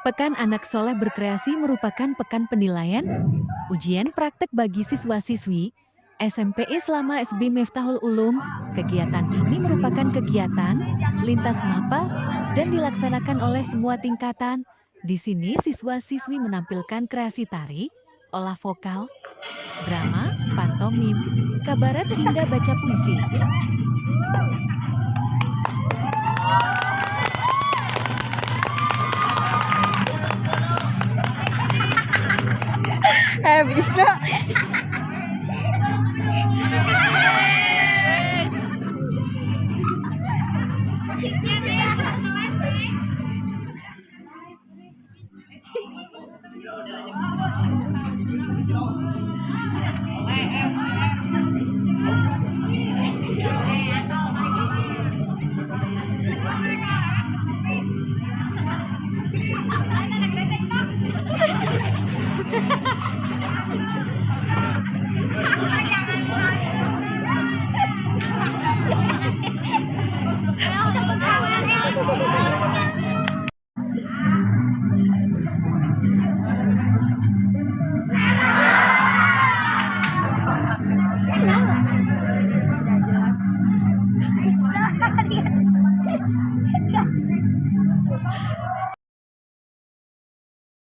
Pekan Anak Soleh Berkreasi merupakan pekan penilaian ujian praktek bagi siswa-siswi SMPI selama SB Miftahul Ulum. Kegiatan ini merupakan kegiatan lintas maba dan dilaksanakan oleh semua tingkatan. Di sini siswa-siswi menampilkan kreasi tari, olah vokal, drama, pantomim, kabaret hingga baca puisi. Bisa.